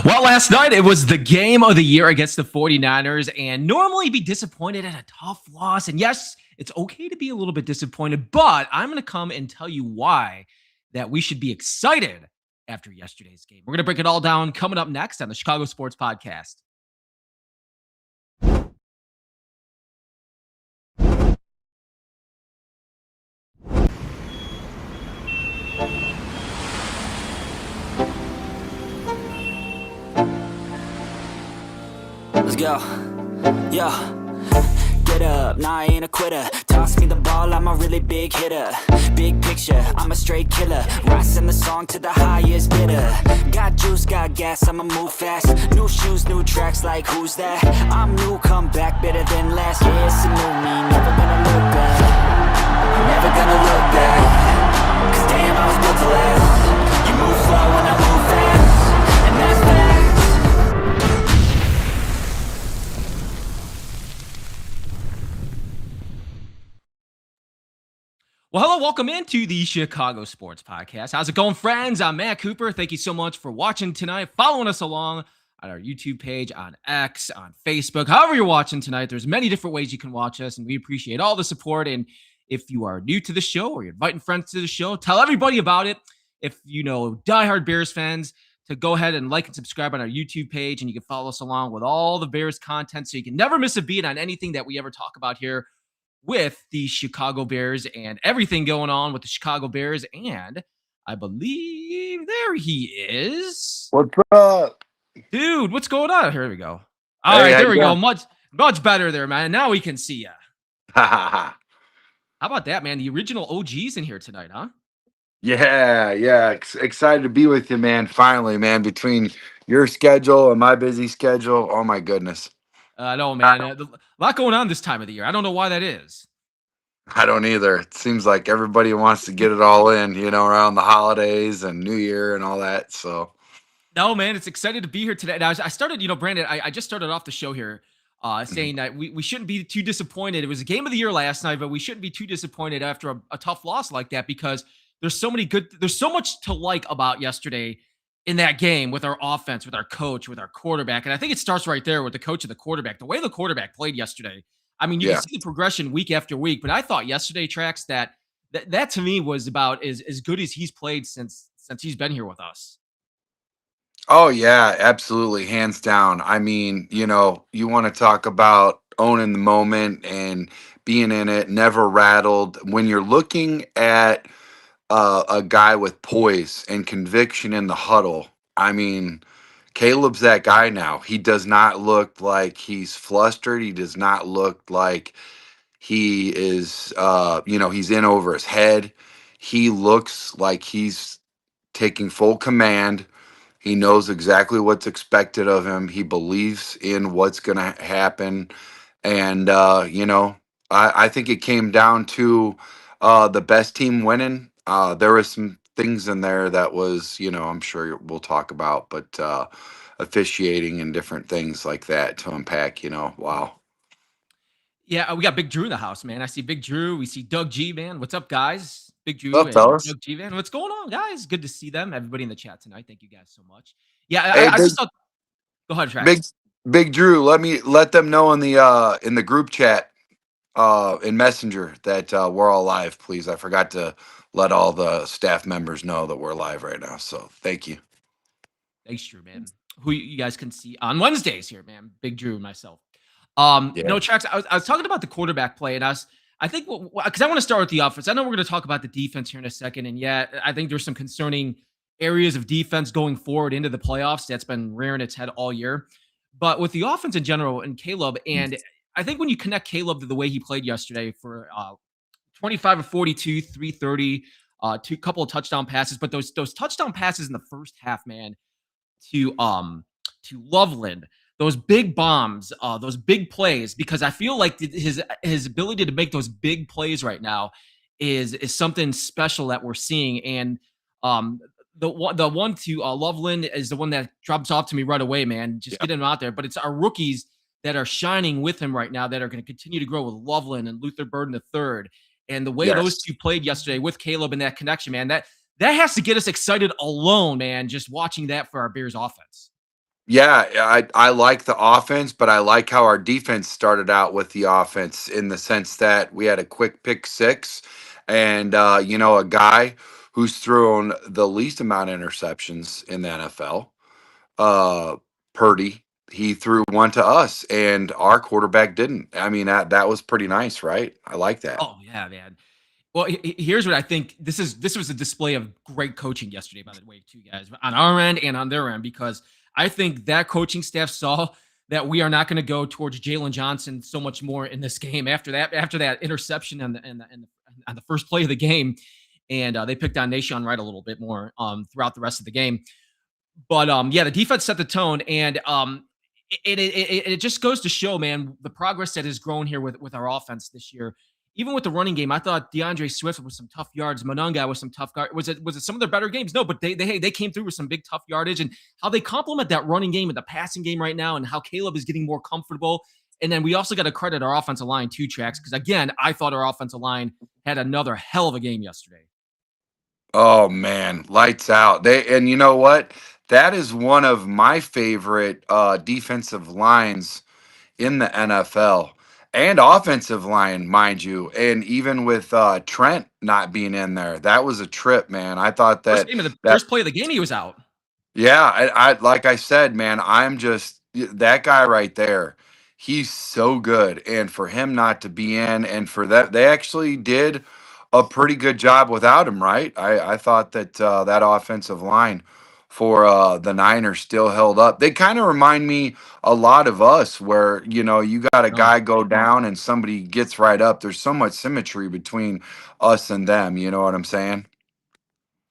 Well, last night it was the game of the year against the 49ers, and normally be disappointed at a tough loss. And yes, it's okay to be a little bit disappointed, but I'm going to come and tell you why that we should be excited after yesterday's game. We're going to break it all down coming up next on the Chicago Sports Podcast. Let's go. Yo. Get up, nah, I ain't a quitter. Toss me the ball, I'm a really big hitter. Big picture, I'm a straight killer. Rising the song to the highest bidder. Got juice, got gas, I'ma move fast. New shoes, new tracks, like who's that? I'm new, come back, better than last. Yeah, it's a new me, never gonna look back. Never gonna look back. Cause damn, I was built to last. You move slow and I move fast. And that's facts. Well, hello, welcome into the Chicago Sports Podcast. How's it going, friends? I'm Matt Cooper. Thank you so much for watching tonight, following us along on our YouTube page, on X, on Facebook. However you're watching tonight, there's many different ways you can watch us, and we appreciate all the support. And if you are new to the show or you're inviting friends to the show, tell everybody about it. If you know diehard Bears fans, to go ahead and like and subscribe on our YouTube page, and you can follow us along with all the Bears content so you can never miss a beat on anything that we ever talk about here with the Chicago Bears and everything going on with the Chicago Bears. And I believe there he is. What's up? Dude, what's going on? Here we go. All right, there we go. Much better there, man. Now we can see you. How about that, man? The original OGs in here tonight, huh? Yeah. Excited to be with you, man. Finally, man, between your schedule and my busy schedule. Oh, my goodness. I know, man. A lot going on this time of the year. I don't know why that is. I don't either. It seems like everybody wants to get it all in, around the holidays and New Year and all that. So, no, man, it's excited to be here today. Now, I started, Brandon, I just started off the show here saying that we shouldn't be too disappointed. It was a game of the year last night, but we shouldn't be too disappointed after a tough loss like that because there's so much to like about yesterday in that game with our offense, with our coach, with our quarterback. And I think it starts right there with the coach and the quarterback. The way the quarterback played yesterday, I mean, you can see the progression week after week, but I thought yesterday, Trax, that to me was about as good as he's played since he's been here with us. Oh, yeah, absolutely. Hands down. I mean, you want to talk about owning the moment and being in it, never rattled. When you're looking at a guy with poise and conviction in the huddle, I mean, Caleb's that guy now. He does not look like he's flustered. He does not look like he is, he's in over his head. He looks like he's taking full command. He knows exactly what's expected of him. He believes in what's going to happen. And, I think it came down to the best team winning. There were some things in there that was, I'm sure we'll talk about, but officiating and different things like that to unpack, wow. Yeah, we got Big Drew in the house, man. I see Big Drew. We see Doug G, man. What's up, guys? Big Drew and fellas? Doug G, man. What's going on, guys? Good to see them. Everybody in the chat tonight. Thank you guys so much. Yeah, Hey, I just thought. Go ahead, Trax. Big Drew, let them know in the group chat in Messenger that we're all live, please. I forgot to let all the staff members know that we're live right now. So thank you. Thanks, Drew, man. Who you guys can see on Wednesdays here, man. Big Drew and myself. No, Trax, I was talking about the quarterback play, and I think because I want to start with the offense. I know we're going to talk about the defense here in a second, and I think there's some concerning areas of defense going forward into the playoffs that's been rearing its head all year. But with the offense in general and Caleb, and I think when you connect Caleb to the way he played yesterday for 25 of 42, 330, two couple of touchdown passes, but those touchdown passes in the first half, man, to Loveland, those big bombs, those big plays, because I feel like his ability to make those big plays right now is something special that we're seeing. And the one to Loveland is the one that drops off to me right away, man. Just get him out there. But it's our rookies that are shining with him right now that are going to continue to grow with Loveland and Luther Burden III. And the way those two played yesterday with Caleb and that connection, man, that has to get us excited alone, man, just watching that for our Bears offense. Yeah, I like the offense, but I like how our defense started out with the offense in the sense that we had a quick pick six, and a guy who's thrown the least amount of interceptions in the NFL, uh, Purdy. He threw one to us, and our quarterback didn't. I mean, that was pretty nice, right? I like that. Oh yeah, man. Well, here's what I think. This was a display of great coaching yesterday, by the way, too, guys, on our end and on their end, because I think that coaching staff saw that we are not going to go towards Jalen Johnson so much more in this game after that interception on the first play of the game, and they picked on Nation Wright a little bit more throughout the rest of the game. But yeah, the defense set the tone, and it just goes to show, man, the progress that has grown here with our offense this year. Even with the running game, I thought DeAndre Swift with some tough yards, Monunga with some tough guard. Was it some of their better games? No, but they came through with some big tough yardage, and how they complement that running game and the passing game right now, and how Caleb is getting more comfortable. And then we also got to credit our offensive line too, Tracks, because again, I thought our offensive line had another hell of a game yesterday. Oh man, lights out. And you know what? That is one of my favorite defensive lines in the NFL and offensive line, mind you. And even with Trent not being in there, that was a trip, man. I thought that First play of the game, he was out. yeah, I like I said, man, I'm just that guy right there. He's so good, and for him not to be in, and for that, they actually did a pretty good job without him, right? I thought that that offensive line for the Niners still held up. They kind of remind me a lot of us, where you got a No. guy go down and somebody gets right up. There's so much symmetry between us and them. You know what I'm saying?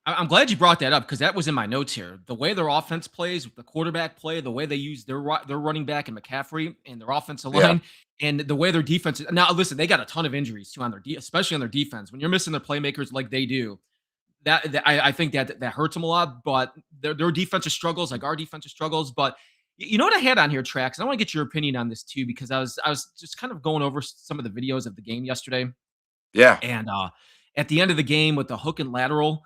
I'm glad you brought that up because that was in my notes here. The way their offense plays, the quarterback play, the way they use their running back and McCaffrey and their offensive Yeah. line, and the way their defense. Now, listen, they got a ton of injuries too on especially on their defense. When you're missing their playmakers like they do, I think that hurts them a lot. But their defensive struggles, like our defensive struggles. But you know what I had on here, Tracks, and I want to get your opinion on this too because I was just kind of going over some of the videos of the game yesterday, Yeah. and at the end of the game with the hook and lateral.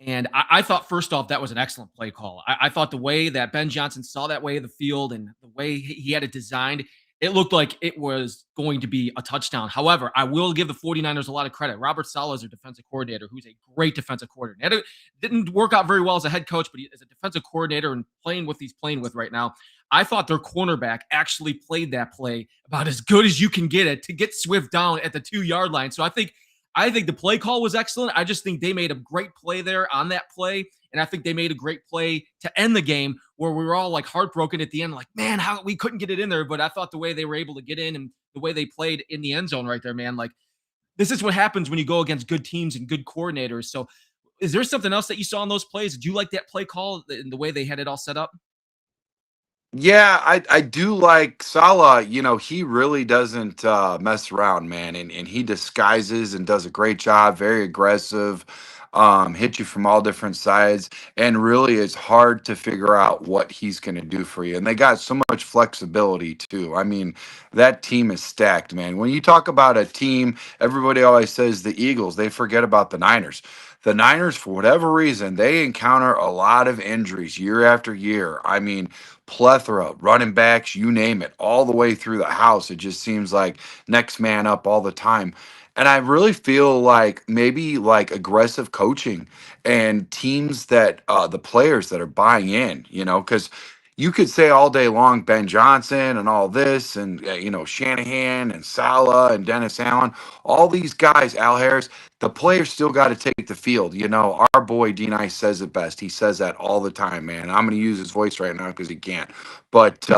And I thought, first off, that was an excellent play call. I thought the way that Ben Johnson saw that way of the field and the way he had it designed, it looked like it was going to be a touchdown. However, I will give the 49ers a lot of credit. Robert Saleh is their defensive coordinator, who's a great defensive coordinator. Didn't work out very well as a head coach, but as a defensive coordinator and playing with he's playing with right now, I thought their cornerback actually played that play about as good as you can get it to get Swift down at the 2-yard line. So I think the play call was excellent. I just think they made a great play there on that play. And I think they made a great play to end the game where we were all like heartbroken at the end, like, man, how we couldn't get it in there. But I thought the way they were able to get in and the way they played in the end zone right there, man, like this is what happens when you go against good teams and good coordinators. So is there something else that you saw in those plays? Did you like that play call and the way they had it all set up? Yeah, I do like Salah. He really doesn't mess around, man, and he disguises and does a great job. Very aggressive, hit you from all different sides, and really it's hard to figure out what he's going to do for you. And they got so much flexibility too. I mean, that team is stacked, man. When you talk about a team, everybody always says the Eagles. They forget about the Niners. The Niners, for whatever reason, they encounter a lot of injuries year after year. I mean, plethora, running backs, you name it, all the way through the house. It just seems like next man up all the time. And I really feel like maybe like aggressive coaching and teams that the players that are buying in, because you could say all day long Ben Johnson and all this and Shanahan and Salah and Dennis Allen, all these guys, Al Harris, the players still got to take the field. Our boy D Nice says it best. He says that all the time, man. I'm going to use his voice right now because he can't. But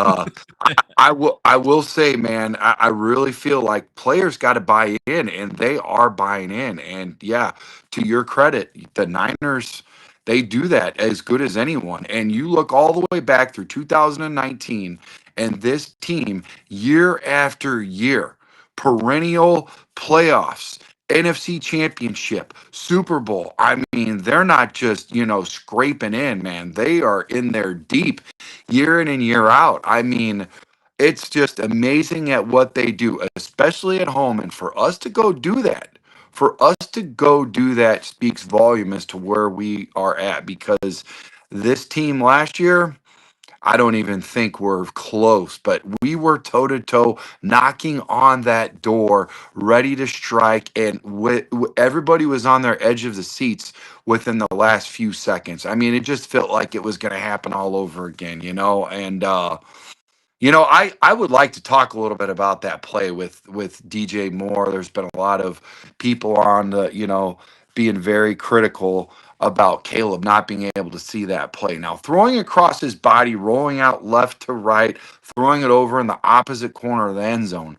I will say, man, I really feel like players got to buy in, and they are buying in. And yeah, to your credit, the Niners, they do that as good as anyone. And you look all the way back through 2019, and this team, year after year, perennial playoffs, NFC Championship, Super Bowl. I mean, they're not just, scraping in, man. They are in there deep year in and year out. I mean, it's just amazing at what they do, especially at home. And for us to go do that speaks volume as to where we are at because this team last year, I don't even think we're close, but we were toe to toe, knocking on that door, ready to strike, and everybody was on their edge of the seats within the last few seconds. I mean, it just felt like it was going to happen all over again, and I would like to talk a little bit about that play with DJ Moore. There's been a lot of people on the, being very critical about Caleb not being able to see that play. Now, throwing across his body, rolling out left to right, throwing it over in the opposite corner of the end zone.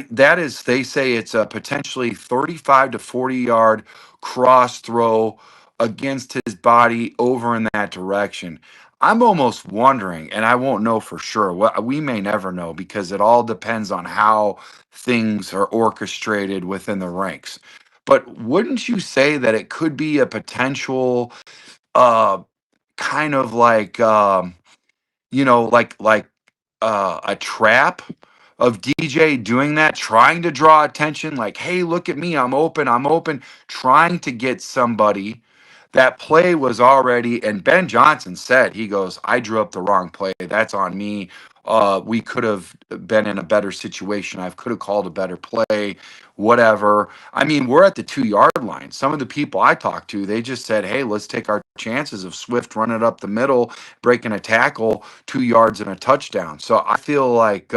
They say it's a potentially 35 to 40-yard cross throw against his body over in that direction. I'm almost wondering, and I won't know for sure. We may never know because it all depends on how things are orchestrated within the ranks. But wouldn't you say that it could be a potential uh kind of like a trap of DJ doing that, trying to draw attention, like, hey, look at me, I'm open, trying to get somebody. That play was already, and Ben Johnson said, he goes, I drew up the wrong play. That's on me. We could have been in a better situation. I could have called a better play, whatever. I mean, we're at the 2-yard line. Some of the people I talked to, they just said, hey, let's take our chances of Swift running it up the middle, breaking a tackle, 2 yards and a touchdown. So I feel like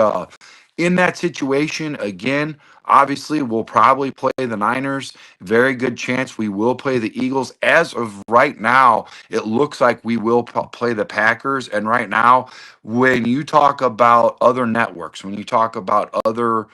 in that situation, again, obviously we'll probably play the Niners. Very good chance we will play the Eagles. As of right now, it looks like we will play the Packers. And right now, when you talk about other networks, when you talk about other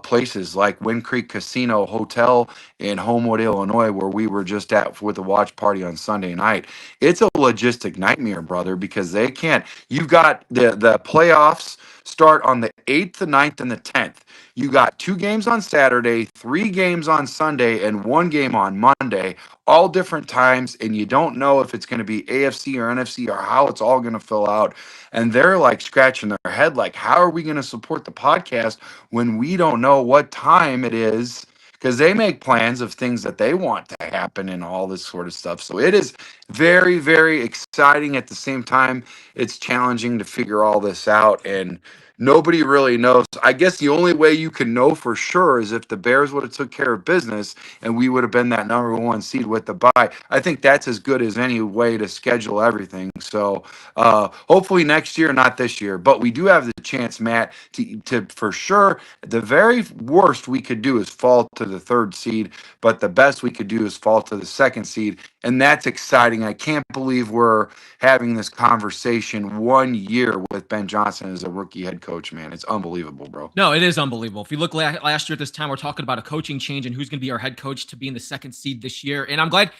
places like Wind Creek Casino Hotel in Homewood, Illinois, where we were just at with a watch party on Sunday night. It's a logistic nightmare, brother, because they can't. You've got the playoffs start on the 8th, the 9th, and the 10th. You got 2 games on Saturday, 3 games on Sunday, and 1 game on Monday, all different times, and you don't know if it's going to be AFC or NFC or how it's all going to fill out. And they're like scratching their head, like, how are we going to support the podcast when we don't know what time it is? Because they make plans of things that they want to happen and all this sort of stuff. So it is very, very exciting. At the same time, it's challenging to figure all this out. And nobody really knows. I guess the only way you can know for sure is if the Bears would have took care of business and we would have been that number 1 seed with the bye. I think that's as good as any way to schedule everything. So hopefully next year, not this year, but we do have the chance, Matt, to for sure. The very worst we could do is fall to the 3rd seed, but the best we could do is fall to the 2nd seed. And that's exciting. I can't believe we're having this conversation 1 year with Ben Johnson as a rookie head coach, man. It's unbelievable, bro. No, it is unbelievable. If you look last year at this time, we're talking about a coaching change and who's going to be our head coach to be in the 2nd seed this year. And I'm glad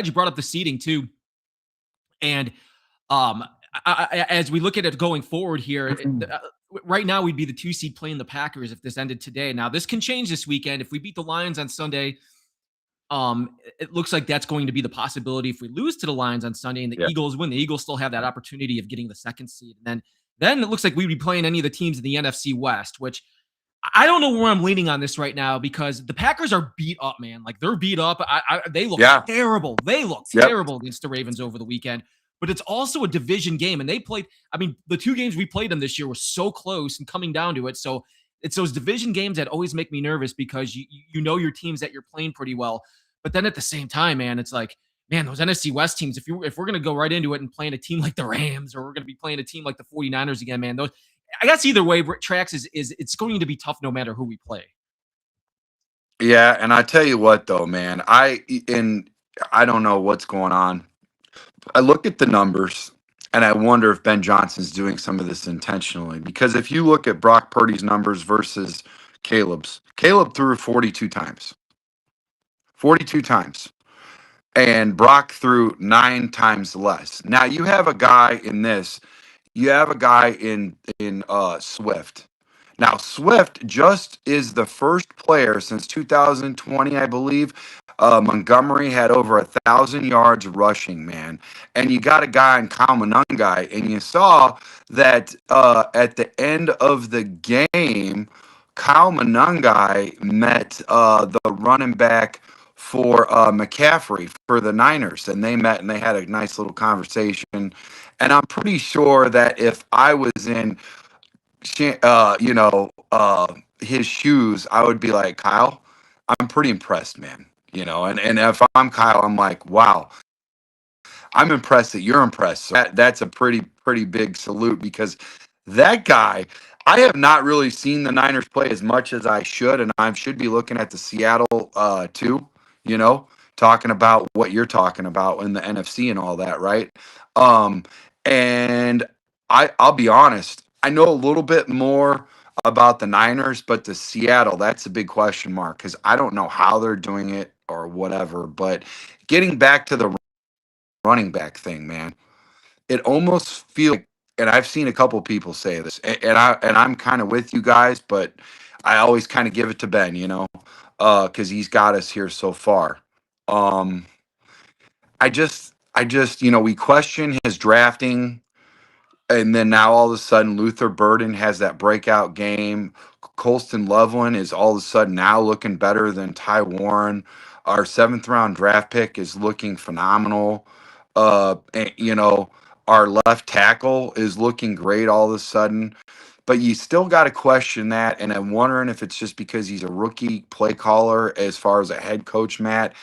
you brought up the seeding too. And as we look at it going forward here, right now we'd be the 2 seed playing the Packers if this ended today. Now this can change this weekend. If we beat the Lions on Sunday, it looks like that's going to be the possibility. If we lose to the Lions on Sunday and the Eagles win, the Eagles still have that opportunity of getting the 2nd seed. And then it looks like we'd be playing any of the teams in the NFC West, which I don't know where I'm leaning on this right now because the Packers are beat up, man. Like they're beat up. They look terrible. They look terrible against the Ravens over the weekend. But it's also a division game, and they played. I mean, the 2 games we played them this year were so close and coming down to it. So it's those division games that always make me nervous because you know your teams that you're playing pretty well. But then at the same time, man, it's like, man, those NFC West teams, if we're going to go right into it and playing a team like the Rams or we're going to be playing a team like the 49ers again, man, those, I guess either way, Trax is it's going to be tough no matter who we play. Yeah, and I tell you what though, man, I don't know what's going on. I look at the numbers and I wonder if Ben Johnson's doing some of this intentionally. Because if you look at Brock Purdy's numbers versus Caleb's, Caleb threw 42 times. 42 times. And Brock threw 9 times less. Now you have a guy in this. You have a guy in Swift. Now Swift just is the first player since 2020, I believe. Montgomery had over 1,000 yards rushing, man. And you got a guy in Kyle Monangai, and you saw that at the end of the game, Kyle Monangai met the running back for McCaffrey for the Niners, and they met and they had a nice little conversation. And I'm pretty sure that if I was in, his shoes, I would be like, Kyle, I'm pretty impressed, man. And if I'm Kyle, I'm like, wow, I'm impressed that you're impressed. So that's a pretty big salute, because that guy, I have not really seen the Niners play as much as I should, and I should be looking at the Seattle too, talking about what you're talking about in the NFC and all that, right? Um, and I'll be honest, I know a little bit more about the Niners, but the Seattle, that's a big question mark, because I don't know how they're doing it or whatever. But getting back to the running back thing, man, it almost feels like, and I've seen a couple people say this, and I'm kind of with you guys, but I always kind of give it to Ben, because he's got us here so far. Um, I just, we question his drafting, and then now all of a sudden Luther Burden has that breakout game. Colston Loveland is all of a sudden now looking better than Ty Warren. Our seventh round draft pick is looking phenomenal. Our left tackle is looking great all of a sudden. But you still got to question that, and I'm wondering if it's just because he's a rookie play caller as far as a head coach, Matt.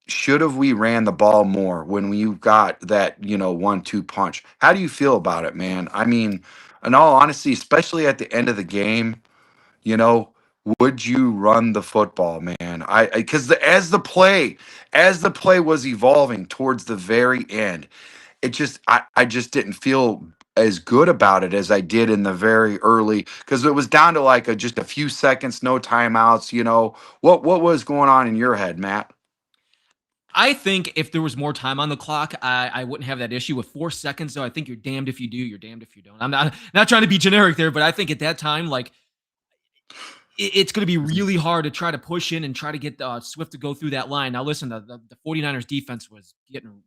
Should have we ran the ball more when you got that, 1-2 punch? How do you feel about it, man? I mean, in all honesty, especially at the end of the game, you know, would you run the football, man? Because as the play was evolving towards the very end, I just didn't feel as good about it as I did in the very early, because it was down to like just a few seconds, no timeouts. What was going on in your head, Matt? I think if there was more time on the clock, I wouldn't have that issue with 4 seconds. Though I think you're damned if you do, you're damned if you don't. I'm not trying to be generic there, but I think at that time, like it's going to be really hard to try to push in and try to get Swift to go through that line. Now, listen, the 49ers defense was getting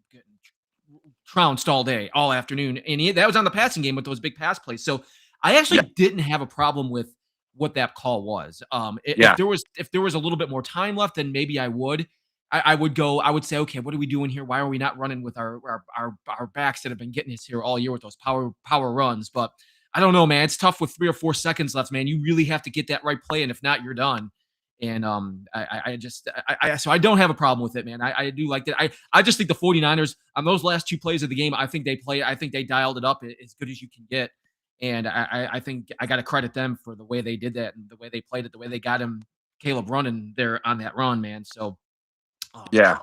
trounced all day, all afternoon, and that was on the passing game with those big pass plays. So I actually Yeah, didn't have a problem with what that call was. If yeah, there was a little bit more time left, then maybe I would. I would go. I would say, okay, what are we doing here? Why are we not running with our backs that have been getting us here all year with those power runs? But I don't know, man. It's tough with 3 or 4 seconds left, man. You really have to get that right play, and if not, you're done. And so I don't have a problem with it, man. I do like that. I just think the 49ers on those last two plays of the game, I think they dialed it up as good as you can get. And I think I got to credit them for the way they did that and the way they played it, the way they got him, Caleb running there on that run, man. So um, yeah,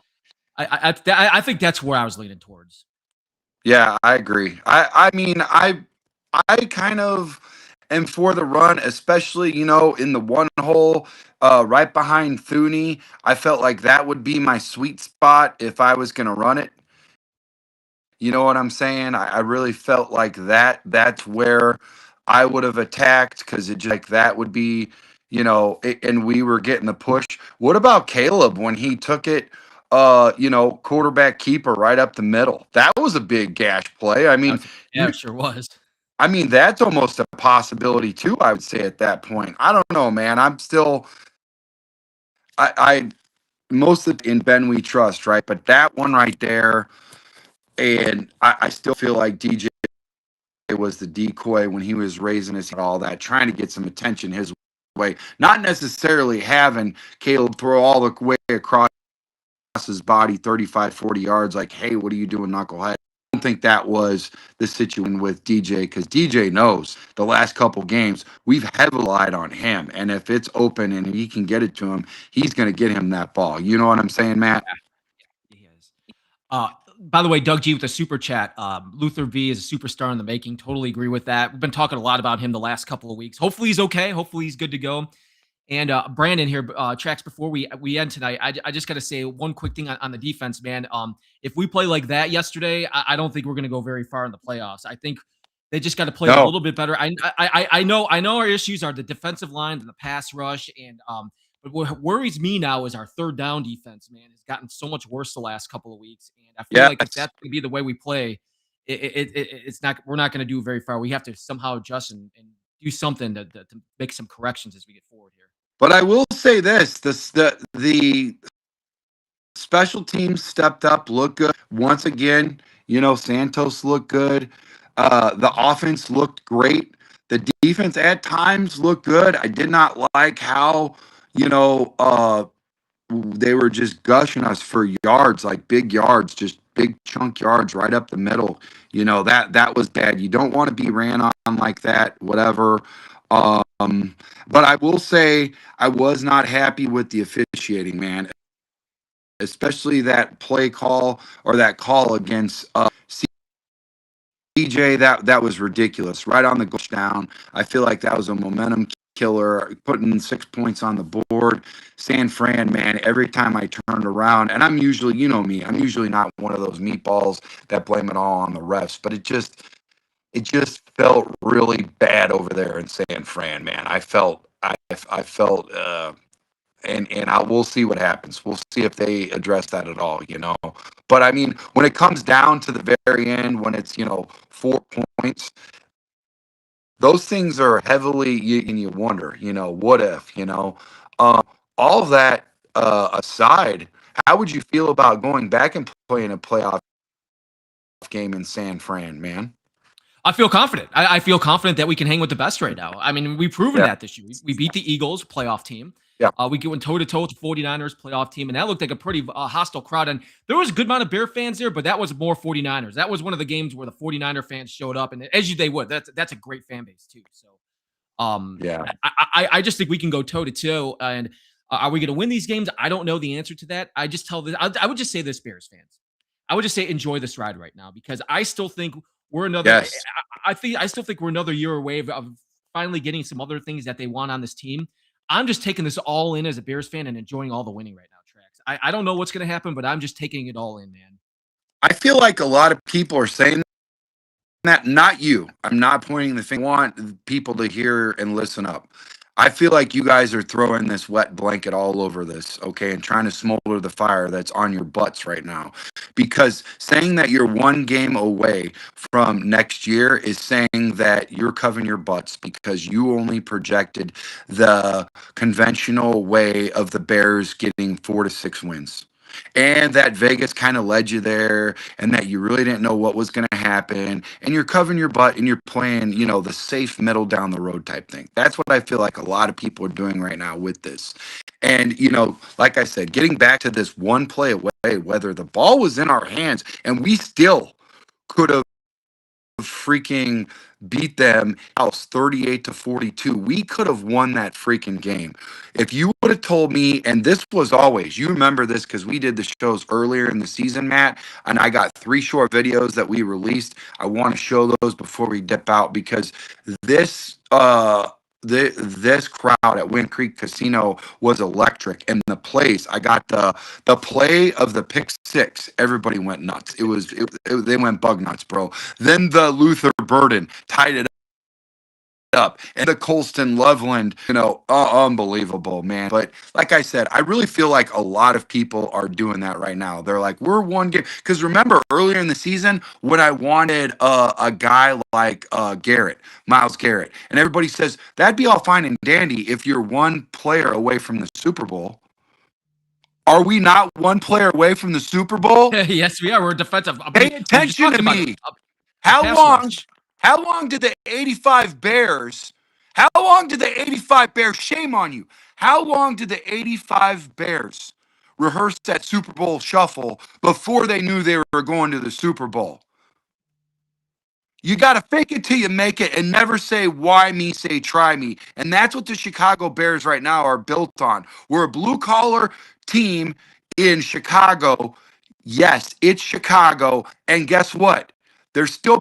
I think that's where I was leaning towards. yeah. I agree. I mean, I kind of am for the run, especially in the one hole, right behind Thuney. I felt like that would be my sweet spot if I was going to run it. You know what I'm saying? I really felt like that's where I would have attacked, because it just like that would be, and we were getting the push. What about Caleb when he took it, quarterback keeper right up the middle? That was a big gash play. I mean, Yeah, you it sure was. I mean, that's almost a possibility too, I would say at that point. I don't know, man. I'm still I most of in Ben we trust, right? But that one right there, and I still feel like DJ was the decoy when he was raising his head, all that, trying to get some attention his way. Not necessarily having Caleb throw all the way across his body 35, 40 yards, like, hey, what are you doing, knucklehead? I don't think that was the situation with DJ, because DJ knows the last couple games we've heavily relied on him. And if it's open and he can get it to him, he's going to get him that ball. You know what I'm saying, Matt? He is. By the way, Doug G with a super chat. Luther V is a superstar in the making. Totally agree with that. We've been talking a lot about him the last couple of weeks. Hopefully he's okay. Hopefully he's good to go. And Brandon here, tracks before we end tonight. I just got to say one quick thing on the defense, man. If we play like that yesterday, I don't think we're going to go very far in the playoffs. I think they just got to play a No. little bit better. I know our issues are the defensive line and the pass rush, and but what worries me now is our third down defense, man, has gotten so much worse the last couple of weeks, and I feel like if Yes. that's going to be the way we play, it's not we're not going to do very far. We have to somehow adjust and do something to make some corrections as we get forward here. But I will say this: the special teams stepped up, looked good. Once again, Santos looked good. The offense looked great. The defense at times looked good. I did not like how, you know, they were just gushing us for yards, like big yards, just big chunk yards right up the middle. That was bad. You don't want to be ran on like that, whatever. But I will say I was not happy with the officiating, man, especially that play call or that call against CJ. That was ridiculous. Right on the goal down. I feel like that was a momentum killer, putting 6 points on the board. San Fran, man, every time I turned around, and I'm usually, you know me, I'm usually not one of those meatballs that blame it all on the refs, but it just felt really bad over there in San Fran, man. I felt and we'll see what happens. We'll see if they address that at all. But I mean, when it comes down to the very end, when it's 4 points, those things are heavily, and you wonder, what if, all of that aside, how would you feel about going back and playing a playoff game in San Fran, man? I feel confident. I feel confident that we can hang with the best right now. I mean, we've proven that this year. We beat the Eagles, playoff team. Yeah. We went toe-to-toe with the 49ers, playoff team, and that looked like a pretty hostile crowd. And there was a good amount of Bear fans there, but that was more 49ers. That was one of the games where the 49er fans showed up, and they would. That's a great fan base, too. So, I just think we can go toe-to-toe. And are we going to win these games? I don't know the answer to that. I would just say this, Bears fans. I would just say enjoy this ride right now, because I still think we're another. Yes. I still think we're another year away of finally getting some other things that they want on this team. I'm just taking this all in as a Bears fan and enjoying all the winning right now, Trax. I don't know what's going to happen, but I'm just taking it all in, man. I feel like a lot of people are saying that, not you. I'm not pointing the finger. I want people to hear and listen up. I feel like you guys are throwing this wet blanket all over this, okay, and trying to smolder the fire that's on your butts right now. Because saying that you're one game away from next year is saying that you're covering your butts, because you only projected the conventional way of the Bears getting 4 to 6 wins. And that Vegas kind of led you there, and that you really didn't know what was going to happen, and you're covering your butt and you're playing, the safe middle down the road type thing. That's what I feel like a lot of people are doing right now with this. And, like I said, getting back to this one play away, whether the ball was in our hands and we still could have freaking beat them house 38-42. We could have won that freaking game. If you would have told me, and this was always, you remember this because we did the shows earlier in the season, Matt, and I got 3 short videos that we released. I want to show those before we dip out, because this this crowd at Wind Creek Casino was electric, and the place, I got the play of the pick 6. Everybody went nuts. They went bug nuts, bro. Then the Luther Burden tied it up, and the Colston Loveland, unbelievable, man. But like I said, I really feel like a lot of people are doing that right now. They're like, we're one game. Because remember earlier in the season when I wanted a guy like Myles Garrett, and everybody says that'd be all fine and dandy if you're one player away from the Super Bowl. Are we not one player away from the Super Bowl? Yes, we are. We're defensive. Pay attention to me. How long did the 85 Bears, shame on you, how long did the 85 Bears rehearse that Super Bowl shuffle before they knew they were going to the Super Bowl? You got to fake it till you make it, and never say, why me, say, try me. And that's what the Chicago Bears right now are built on. We're a blue-collar team in Chicago. Yes, it's Chicago. And guess what? There's still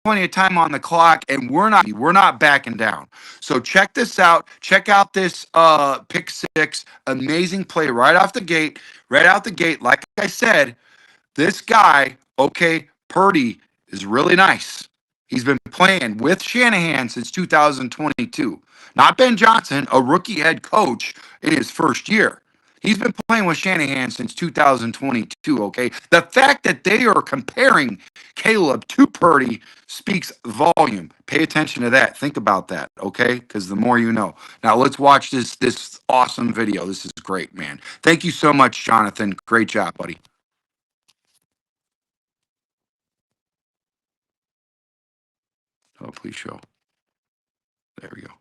plenty of time on the clock, and we're not backing down. So check this out. Check out this pick 6. Amazing play right out the gate. Like I said, this guy, okay, Purdy, is really nice. He's been playing with Shanahan since 2022. Not Ben Johnson, a rookie head coach in his first year. He's been playing with Shanahan since 2022, okay? The fact that they are comparing Caleb to Purdy speaks volume. Pay attention to that. Think about that, okay? Because the more you know. Now let's watch this awesome video. This is great, man. Thank you so much, Jonathan. Great job, buddy. Oh, please show. There we go.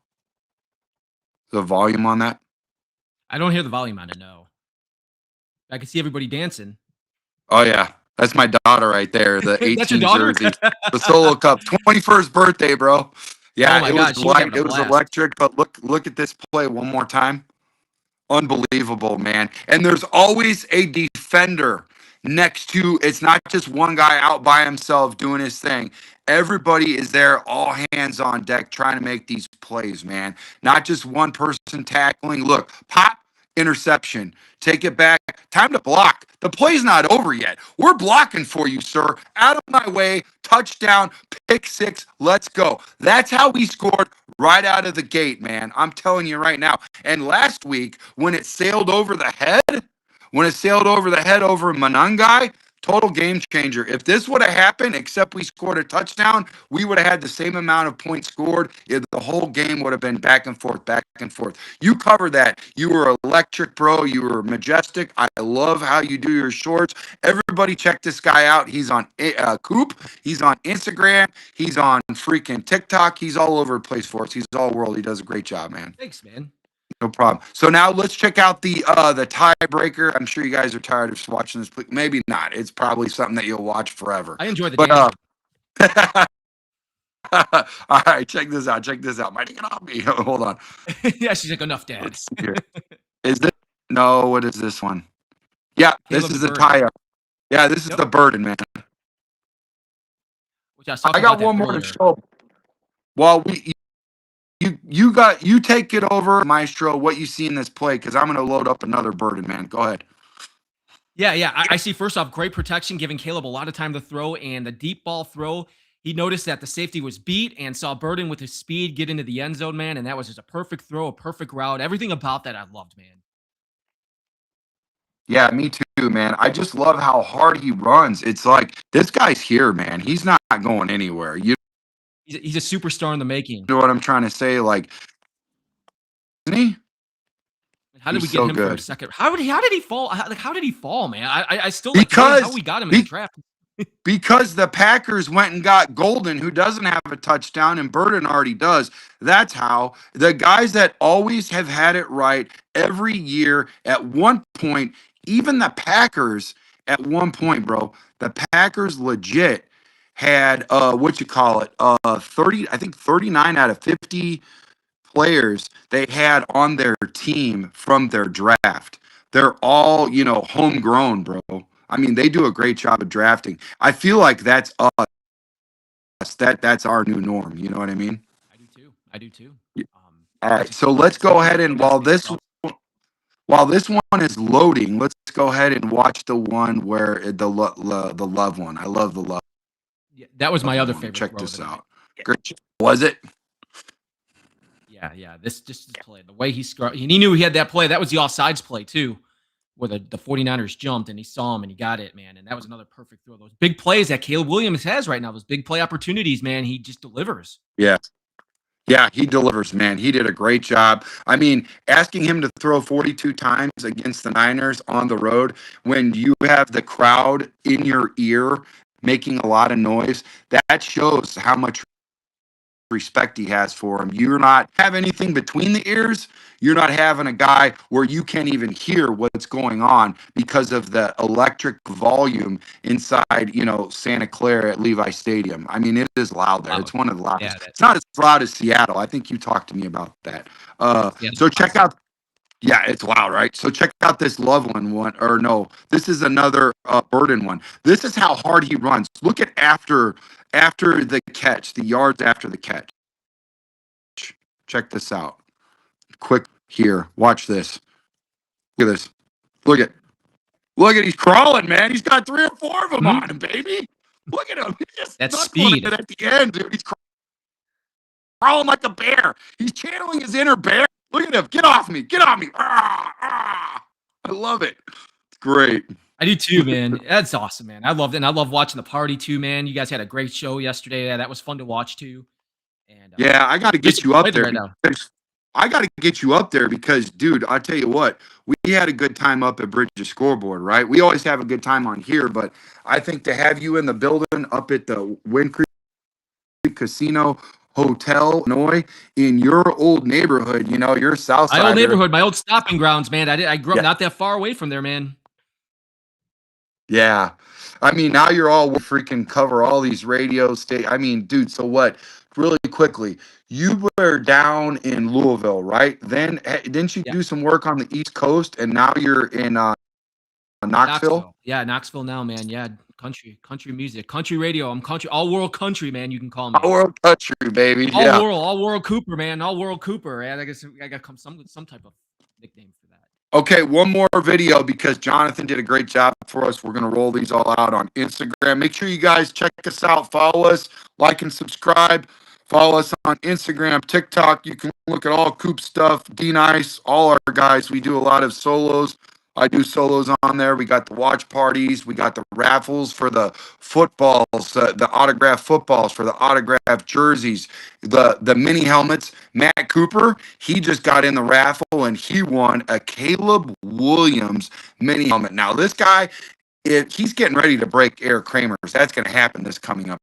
The volume on that? I don't hear the volume on it, no. I can see everybody dancing. Oh, yeah. That's my daughter right there, the That's your 18 daughter? jersey, the Solo Cup, 21st birthday, bro. Yeah, Oh my it God, was she was having a it was blast. electric. But look at this play one more time. Unbelievable, man. And there's always a defender next to. It's not just one guy out by himself doing his thing. Everybody is there, all hands on deck, trying to make these plays, man. Not just one person tackling. Look, pop, interception. Take it back. Time to block. The play's not over yet. We're blocking for you, sir. Out of my way. Touchdown. Pick six. Let's go. That's how we scored right out of the gate, man. I'm telling you right now. And last week, when it sailed over the head, over Manungai, total game changer. If this would have happened, except we scored a touchdown, we would have had the same amount of points scored. The whole game would have been back and forth, back and forth. You covered that. You were electric, bro. You were majestic. I love how you do your shorts. Everybody check this guy out. He's on Coop. He's on Instagram. He's on freaking TikTok. He's all over the place for us. He's all world. He does a great job, man. Thanks, man. No problem. So now let's check out the tiebreaker. I'm sure you guys are tired of watching this. Maybe not. It's probably something that you'll watch forever. I enjoy the dancing. All right, check this out. Check this out. Might get off me. Hold on. Yeah, she's like, enough, Dad. Let's see here. Is this? No. What is this one? Yeah, this is the tie-up. Yeah, this is the burden, man. Which I got one more to show. Well, you take it over, Maestro, what you see in this play, because I'm going to load up another burden, man. Go ahead. Yeah. I see, first off, great protection, giving Caleb a lot of time to throw, and the deep ball throw, he noticed that the safety was beat and saw Burden with his speed get into the end zone, man, and that was just a perfect throw, a perfect route. Everything about that I loved, man. Yeah, me too, man. I just love how hard he runs. It's like, this guy's here, man. He's not going anywhere. He's a superstar in the making. You know what I'm trying to say? Like, isn't he? How did we get him for a second? How did he fall? How did he fall, man? I still how we got him in the draft. Because the Packers went and got Golden, who doesn't have a touchdown, and Burden already does. That's how. The guys that always have had it right every year at one point, even the Packers at one point, bro, the Packers legit had 30, I think 39 out of 50 players they had on their team from their draft. They're all, homegrown, bro. I mean, they do a great job of drafting. I feel like that's us. That's our new norm. You know what I mean? I do too. All right, so let's go ahead and while this one is loading, let's go ahead and watch the one where the love one. I love the love. Yeah, that was my other favorite. Check this out. Great. Was it? Yeah. This play, the way he knew he had that play. That was the offsides play too, where the 49ers jumped and he saw him and he got it, man. And that was another perfect throw. Those big plays that Caleb Williams has right now, those big play opportunities, man, he just delivers. Yeah. Yeah, he delivers, man. He did a great job. I mean, asking him to throw 42 times against the Niners on the road when you have the crowd in your ear making a lot of noise, that shows how much respect he has for him. You're not have anything between the ears. You're not having a guy where you can't even hear what's going on because of the electric volume inside, Santa Clara at Levi Stadium. I mean, it is loud there. It's one of the loudest. It's not as loud as Seattle. I think you talked to me about that. So check out. Yeah, it's loud, right? So check out this Loveland one, or no, this is another Burden one. This is how hard he runs. Look at after the catch, the yards after the catch. Check this out. Quick here. Watch this. Look at this. Look at he's crawling, man. He's got 3 or 4 of them on him, baby. Look at him. That's speed. At the end, dude. He's crawling like a bear. He's channeling his inner bear. Look at him. Get off me. Get off me. I love it. It's great. I do too, man. That's awesome, man. I loved it, and I love watching the party too, man. You guys had a great show yesterday. Yeah, that was fun to watch too. And Yeah, I got to just get you up excited there right now. because I got to get you up there because, dude, I tell you what, we had a good time up at Bridges Scoreboard, right? We always have a good time on here, but I think to have you in the building up at the Wind Creek Casino Hotel, Illinois, in your old neighborhood, you know, you're a South My old Sider. neighborhood, my old stopping grounds, man. I grew up Yeah. not that far away from there, man. Yeah. I mean, now you're all freaking cover all these radio state. I mean, dude, so what? Really quickly, you were down in Louisville, right? Then didn't you Yeah, do some work on the East Coast and now you're in Knoxville? Knoxville. Yeah, Knoxville now, man. Yeah, country music, country radio. I'm country, all world country, man. You can call me World country, baby. Yeah. all world Cooper, man. All world Cooper. Yeah, I guess I got some type of nickname for that. Okay, one more video because Jonathan did a great job for us. We're going to roll these all out on Instagram. Make sure you guys check us out, follow us, like and subscribe. Follow us on Instagram, TikTok. You can look at all Coop stuff, D-Nice, all our guys. We do a lot of solos. I do solos on there. We got the watch parties. We got the raffles for the footballs, the autographed footballs for the autographed jerseys, the mini helmets. Matt Cooper, he just got in the raffle and he won a Caleb Williams mini helmet. Now this guy, if he's getting ready to break Eric Kramer's, that's going to happen this coming up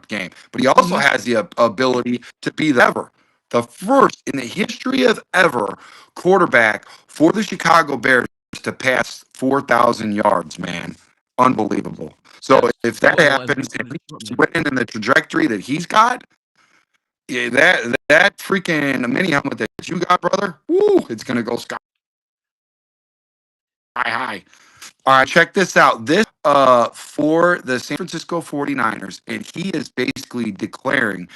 game. But he also has the ability to be the first in the history of ever quarterback for the Chicago Bears to pass 4,000 yards, man. Unbelievable. So Yes. if that Well, happens and he's winning in the trajectory that he's got, yeah, that freaking mini helmet that you got, brother, woo, it's gonna go sky high. All right, check this out. This for the San Francisco 49ers, and he is basically declaring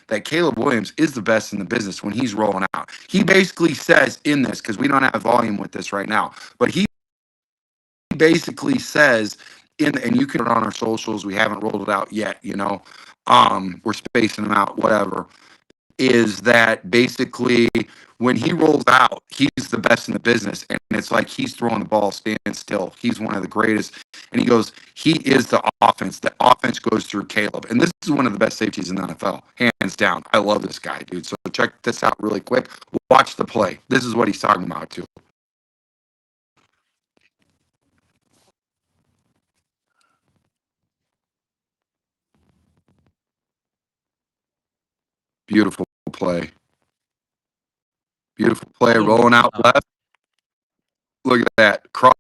that Caleb Williams is the best in the business when he's rolling out. He basically says in this, because we don't have volume with this right now, but he basically says and you can put it on our socials. We haven't rolled it out yet, you know. We're spacing them out, whatever. Is that basically when he rolls out, he's the best in the business. And it's like he's throwing the ball stand still. He's one of the greatest. And he goes, he is the offense. The offense goes through Caleb. And this is one of the best safeties in the NFL, hands down. I love this guy, dude. So check this out really quick. Watch the play. This is what he's talking about, too. Beautiful play. Beautiful play. Rolling out left. Look at that. Cross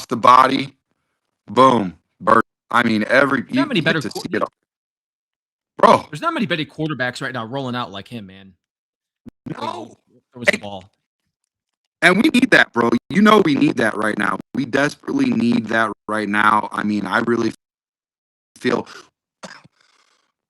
the body. Boom. Bird. I mean, not many better bro. There's not many better quarterbacks right now rolling out like him, man. No. There was the ball. And we need that, bro. You know we need that right now. We desperately need that right now. I mean, I really feel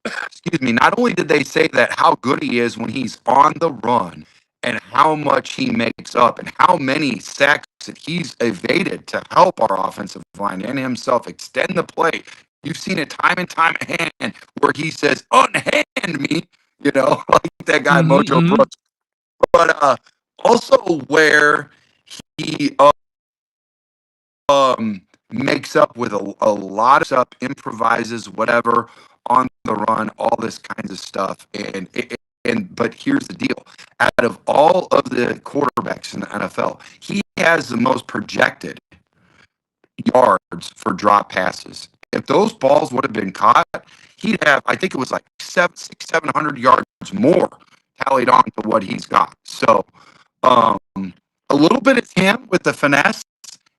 excuse me, not only did they say that how good he is when he's on the run and how much he makes up and how many sacks that he's evaded to help our offensive line and himself extend the play. You've seen it time and time again where he says, unhand me, you know, like that guy Mojo Brooks. But also where he makes up with a lot of stuff, improvises, whatever, on the run, all this kinds of stuff. But here's the deal. Out of all of the quarterbacks in the NFL, he has the most projected yards for drop passes. If those balls would have been caught, he'd have, I think it was like 700 yards more tallied on to what he's got. So a little bit of him with the finesse,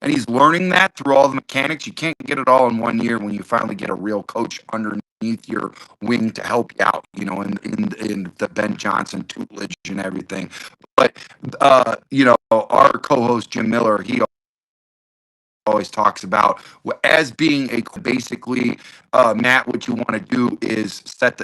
and he's learning that through all the mechanics. You can't get it all in 1 year when you finally get a real coach underneath your wing to help you out, you know, in the Ben Johnson tutelage and everything. But, you know, our co-host Jim Miller, he always talks about as being a basically, Matt, what you want to do is set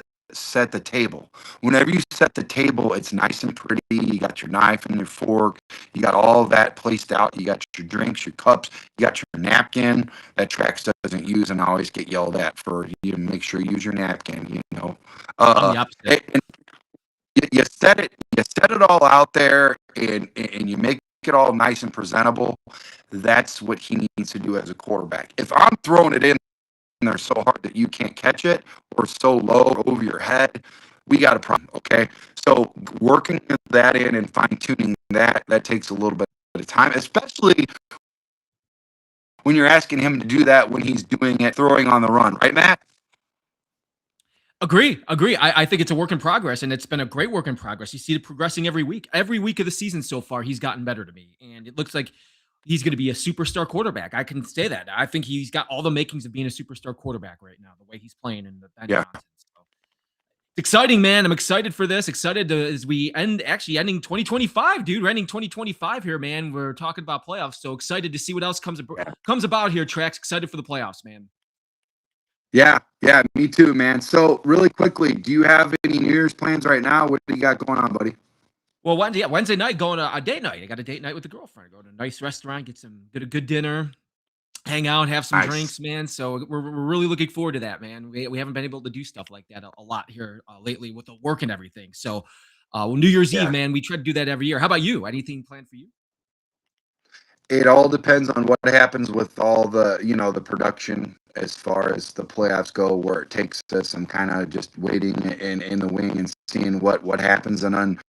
the table. Whenever you set the table, it's nice and pretty. You got your knife and your fork. You got all that placed out. You got your drinks, your cups. You got your napkin that Trax doesn't use, and I always get yelled at for you to make sure you use your napkin. You know, I'm the opposite. and you set it all out there, and you make it all nice and presentable. That's what he needs to do as a quarterback. If I'm throwing it in there so hard that you can't catch it, or so low or over your head, we got a problem. Okay, so working that in and fine tuning that takes a little bit of time, especially when you're asking him to do that when he's doing it throwing on the run, right, Matt? Agree. I think it's a work in progress, and it's been a great work in progress. You see it progressing every week. Every week of the season so far, he's gotten better to me, and it looks like he's going to be a superstar quarterback. I can say that. I think he's got all the makings of being a superstar quarterback right now, the way he's playing and the Ben Yeah. Johnson. So, exciting, man. I'm excited for this. Excited as we ending 2025, dude. We're ending 2025 here, man. We're talking about playoffs, so excited to see what else comes about here. Trax, excited for the playoffs, man. Yeah, me too, man. So really quickly, do you have any New Year's plans right now? What do you got going on, buddy? Well, Wednesday night, going to a date night. I got a date night with the girlfriend. Go to a nice restaurant, get a good dinner, hang out, have some drinks, man. So we're really looking forward to that, man. We haven't been able to do stuff like that a lot here lately with the work and everything. So New Year's Eve, man, we try to do that every year. How about you? Anything planned for you? It all depends on what happens with all the, the production as far as the playoffs go, where it takes us. I'm kind of just waiting in the wing and seeing what happens. And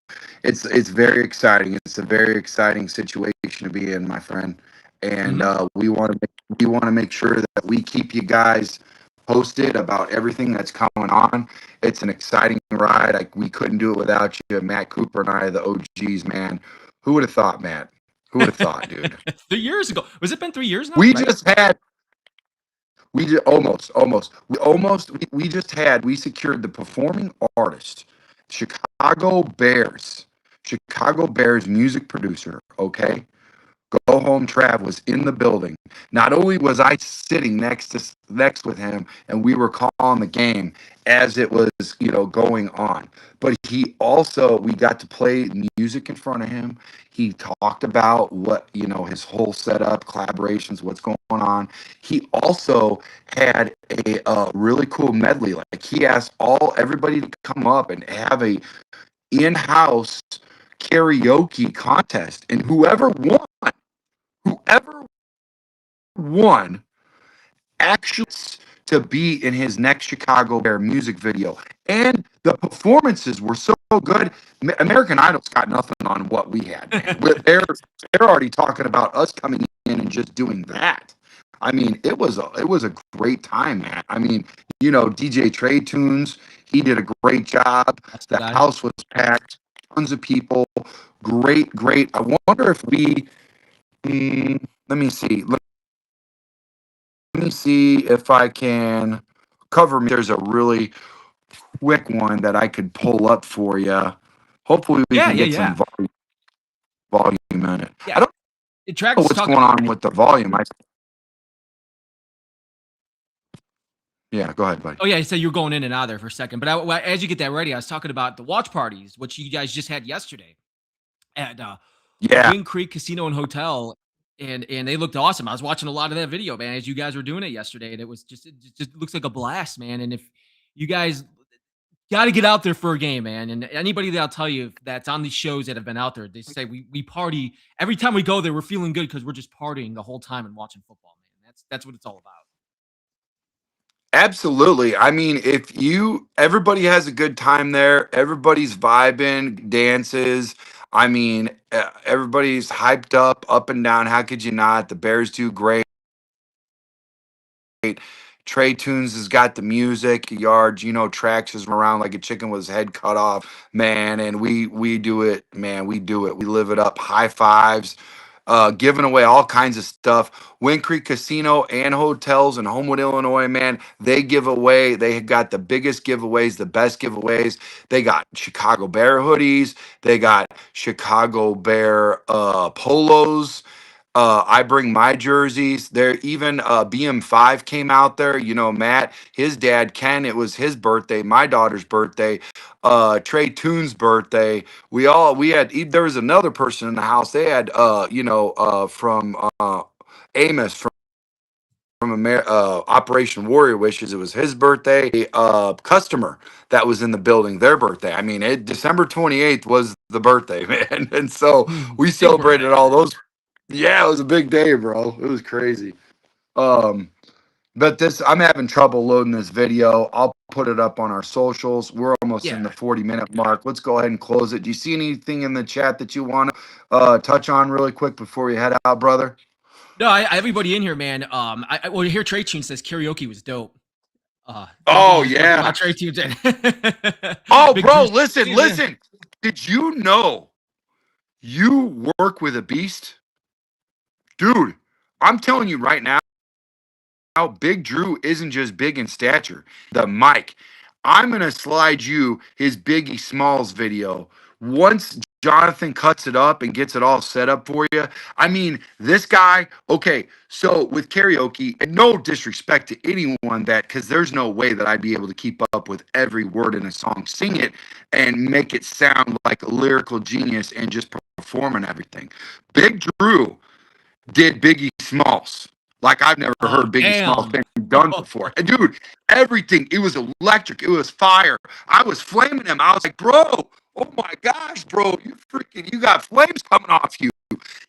it's very exciting. It's a very exciting situation to be in, my friend. And we want to make sure that we keep you guys posted about everything that's coming on. It's an exciting ride. We couldn't do it without you. Matt Cooper and I, the OGs, man. Who would have thought, Matt? Who would have thought, dude? 3 years ago. Was it been 3 years now? We right? just had. We just we secured the performing artist, Chicago Bears music producer. Okay, Go Home Trav was in the building. Not only was I sitting next with him, and we were calling the game as it was, going on, but we got to play music in front of him. He talked about what, his whole setup, collaborations, what's going on. He also had a really cool medley. Like, he asked everybody to come up and have a in-house karaoke contest, and whoever won actually to be in his next Chicago Bear music video. And the performances were so good. American Idol's got nothing on what we had, man. They're already talking about us coming in and just doing that. I mean, it was a great time, man. I mean, DJ Trey Tunes, he did a great job. The house was packed, tons of people. Great. I wonder if let me see. Let me see if I can cover. There's a really quick one that I could pull up for you. Hopefully, we can get some volume in it. Yeah. I don't know what's going on with the volume. Yeah, go ahead, buddy. Oh, yeah, so you were going in and out there for a second. But as you get that ready, I was talking about the watch parties, which you guys just had yesterday at Wind Creek Casino and Hotel, and they looked awesome. I was watching a lot of that video, man, as you guys were doing it yesterday, and it just looks like a blast, man. And if you guys got to get out there for a game, man, and anybody that'll tell you that's on these shows that have been out there, they say we party every time we go there. We're feeling good because we're just partying the whole time and watching football, man. That's what it's all about. Absolutely. I mean, everybody has a good time there. Everybody's vibing, dances. I mean, everybody's hyped up and down. How could you not? The Bears do great. Trey Tunes has got the music, yards, tracks is around like a chicken with his head cut off, man. And we do it, man. We do it. We live it up. High fives. Giving away all kinds of stuff. Wind Creek Casino and Hotels in Homewood, Illinois, man, they got the biggest giveaways, the best giveaways. They got Chicago Bear hoodies. They got Chicago Bear polos. I bring my jerseys. There, even BM5 came out there. Matt, his dad, Ken, it was his birthday, my daughter's birthday, Trey Tune's birthday. There was another person in the house. They had, from Amos from Operation Warrior Wishes. It was his birthday. Customer that was in the building, their birthday. I mean, December 28th was the birthday, man. And so we Big birthday. celebrated all those. Yeah, it was a big day, bro. It was crazy. But I'm having trouble loading this video. I'll put it up on our socials. We're almost in the 40-minute mark. Let's go ahead and close it. Do you see anything in the chat that you want to touch on really quick before we head out, brother? No, everybody in here, man. Well, here Trey Tune says karaoke was dope. Oh yeah, Trey Tune did. Oh, bro, listen. Did you know you work with a beast, dude? I'm telling you right now. Big Drew isn't just big in stature. The mic. I'm going to slide you his Biggie Smalls video. Once Jonathan cuts it up and gets it all set up for you. I mean, this guy, okay, so with karaoke, and no disrespect to anyone because there's no way that I'd be able to keep up with every word in a song, sing it, and make it sound like a lyrical genius and just performing everything. Big Drew did Biggie Smalls. Like I've never heard Biggie Smalls thing done before. And dude, everything, it was electric. It was fire. I was flaming him. I was like, bro, oh my gosh, bro, you got flames coming off you.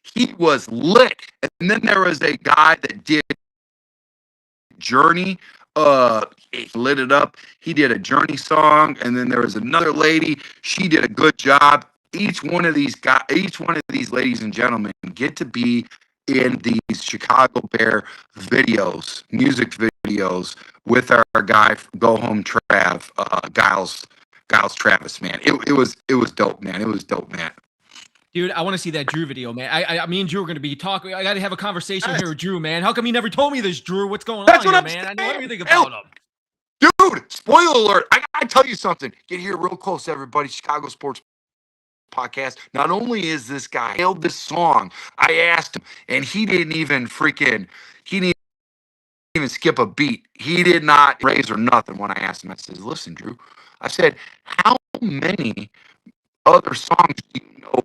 He was lit. And then there was a guy that did Journey. He lit it up. He did a Journey song. And then there was another lady. She did a good job. Each one of these ladies and gentlemen get to be in these Chicago Bear videos, music videos with our guy Go Home Trav, Giles Travis, man. It was dope, man. It was dope, man. Dude, I want to see that Drew video, man. Me and Drew are going to be talking. I got to have a conversation here with Drew, man. How come you never told me this, Drew? What's going on here, man? I know everything about him. Dude, spoiler alert. I got to tell you something. Get here real close, everybody. Chicago Sports Podcast. Not only is this guy hailed this song, I asked him, and he didn't even skip a beat. He did not raise or nothing when I asked him. I said, listen, Drew, I said, how many other songs do you know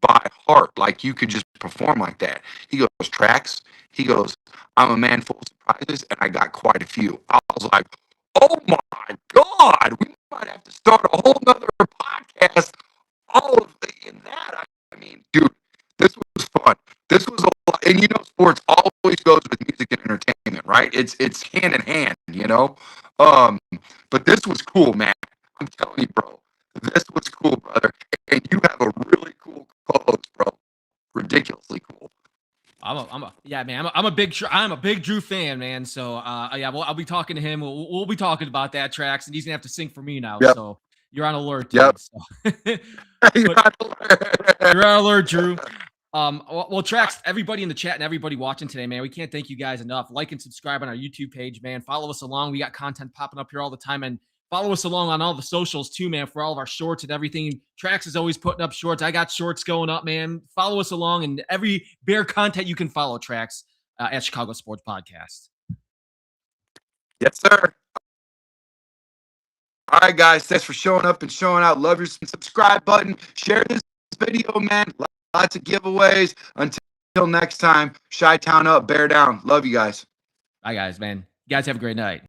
by heart? Like you could just perform like that. He goes, tracks. He goes, I'm a man full of surprises, and I got quite a few. I was like, oh my God, we might have to start a whole nother podcast. All of in that. I mean, dude, this was fun. This was a lot. And sports always goes with music and entertainment, right? It's hand in hand, But this was cool, man. I'm telling you, bro. This was cool, brother. And you have a really cool co-host, bro. Ridiculously cool. I'm a big Drew fan, man. So I'll be talking to him. We'll be talking about that tracks, and he's gonna have to sing for me now. Yep. So you're on alert. Dude, yep. So. You're on alert, Drew. Well, tracks, everybody in the chat and everybody watching today, man. We can't thank you guys enough. Like and subscribe on our YouTube page, man. Follow us along. We got content popping up here all the time, and follow us along on all the socials too, man, for all of our shorts and everything. Tracks is always putting up shorts. I got shorts going up, man. Follow us along, and every Bear content you can follow Tracks at Chicago Sports Podcast. Yes, sir. All right, guys. Thanks for showing up and showing out. Love your subscribe button. Share this video, man. Lots of giveaways. Until next time, Chi-Town up, Bear down. Love you guys. Bye, guys, man. You guys have a great night.